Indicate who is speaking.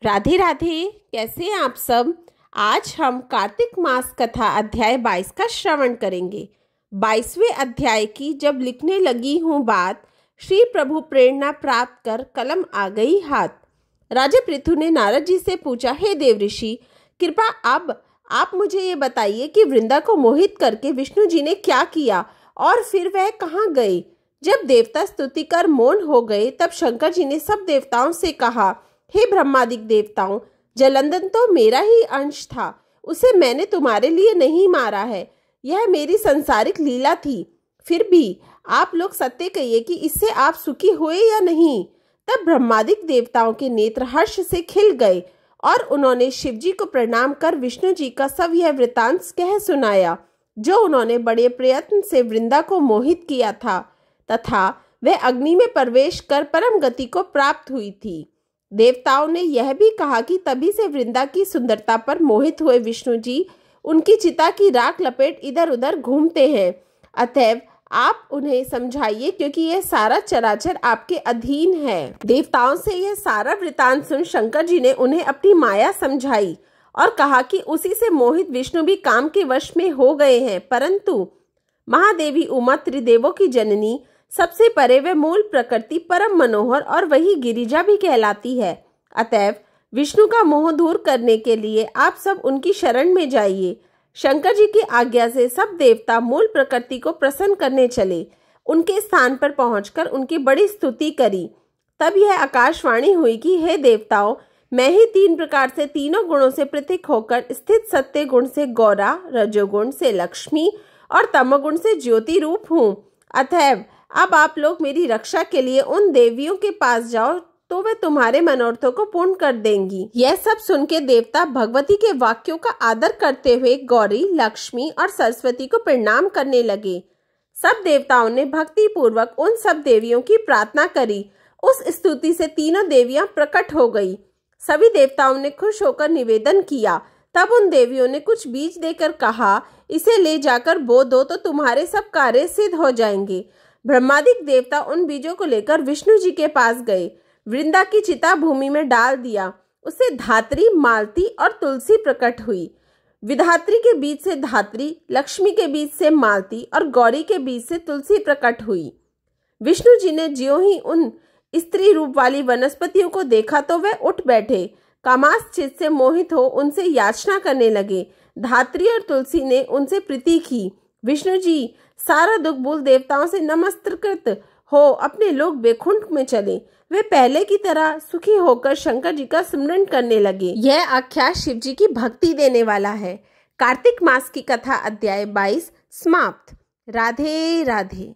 Speaker 1: राधे राधे। कैसे हैं आप सब। आज हम कार्तिक मास कथा अध्याय 22 का श्रवण करेंगे। 22वें अध्याय की जब लिखने लगी हूँ बात, श्री प्रभु प्रेरणा प्राप्त कर कलम आ गई हाथ। राजा पृथु ने नारद जी से पूछा, हे देव ऋषि, कृपा अब आप मुझे ये बताइए कि वृंदा को मोहित करके विष्णु जी ने क्या किया और फिर वह कहाँ गए। जब देवता स्तुति कर मौन हो गए तब शंकर जी ने सब देवताओं से कहा, हे ब्रह्मादिक देवताओं, जलंधर तो मेरा ही अंश था, उसे मैंने तुम्हारे लिए नहीं मारा है, यह मेरी संसारिक लीला थी। फिर भी आप लोग सत्य कहिए कि इससे आप सुखी हुए या नहीं। तब ब्रह्मादिक देवताओं के नेत्र हर्ष से खिल गए और उन्होंने शिव जी को प्रणाम कर विष्णु जी का सब यह वृतांत कह सुनाया, जो उन्होंने बड़े प्रयत्न से वृंदा को मोहित किया था तथा वह अग्नि में प्रवेश कर परम गति को प्राप्त हुई थी। देवताओं ने यह भी कहा कि तभी से वृंदा की सुंदरता पर मोहित हुए विष्णु जी उनकी चिता की राख लपेट इधर उधर घूमते हैं। अतएव आप उन्हें समझाइए, क्योंकि यह सारा चराचर आपके अधीन है। देवताओं से यह सारा वृतांत सुन शंकर जी ने उन्हें अपनी माया समझाई और कहा कि उसी से मोहित विष्णु भी काम के वश में हो गए हैं, परंतु महादेवी उमा त्रिदेवों की जननी, सबसे परे वे मूल प्रकृति परम मनोहर और वही गिरिजा भी कहलाती है। अतएव विष्णु का मोह दूर करने के लिए आप सब उनकी शरण में जाइए। शंकर जी की आज्ञा से सब देवता मूल प्रकृति को प्रसन्न करने चले। उनके स्थान पर पहुंचकर उनकी बड़ी स्तुति करी। तब यह आकाशवाणी हुई कि हे देवताओं, मैं ही 3 प्रकार से तीनों गुणों से पृथक होकर स्थित सत्य गुण से गौरा, रजोगुण से लक्ष्मी और तमोगुण से ज्योति रूप हूँ। अतएव अब आप लोग मेरी रक्षा के लिए उन देवियों के पास जाओ, तो वे तुम्हारे मनोरथों को पूर्ण कर देंगी। यह सब सुन के देवता भगवती के वाक्यों का आदर करते हुए गौरी, लक्ष्मी और सरस्वती को प्रणाम करने लगे। सब देवताओं ने भक्ति पूर्वक उन सब देवियों की प्रार्थना करी। उस स्तुति से तीनों देवियां प्रकट हो गई। सभी देवताओं ने खुश होकर निवेदन किया। तब उन देवियों ने कुछ बीज देकर कहा, इसे ले जाकर बो दो तो तुम्हारे सब कार्य सिद्ध हो जाएंगे। ब्रह्मादिक देवता उन बीजों को लेकर विष्णु जी के पास गए। वृंदा की चिता भूमि में डाल दिया। उससे धात्री, मालती और तुलसी प्रकट हुई। विधात्री के बीच से धात्री, लक्ष्मी के बीच से मालती और गौरी के बीच से तुलसी प्रकट हुई। विष्णु जी ने ज्यों ही उन स्त्री रूप वाली वनस्पतियों को देखा तो वे उठ बैठे। कामास चित्त से मोहित हो उनसे याचना करने लगे। धात्री और तुलसी ने उनसे प्रीति की। विष्णु जी सारा दुख भूल देवताओं से नमस्कृत हो अपने लोक वैकुंठ में चले। वे पहले की तरह सुखी होकर शंकर जी का स्मरण करने लगे। यह आख्या शिव जी की भक्ति देने वाला है। कार्तिक मास की कथा अध्याय 22 समाप्त। राधे राधे।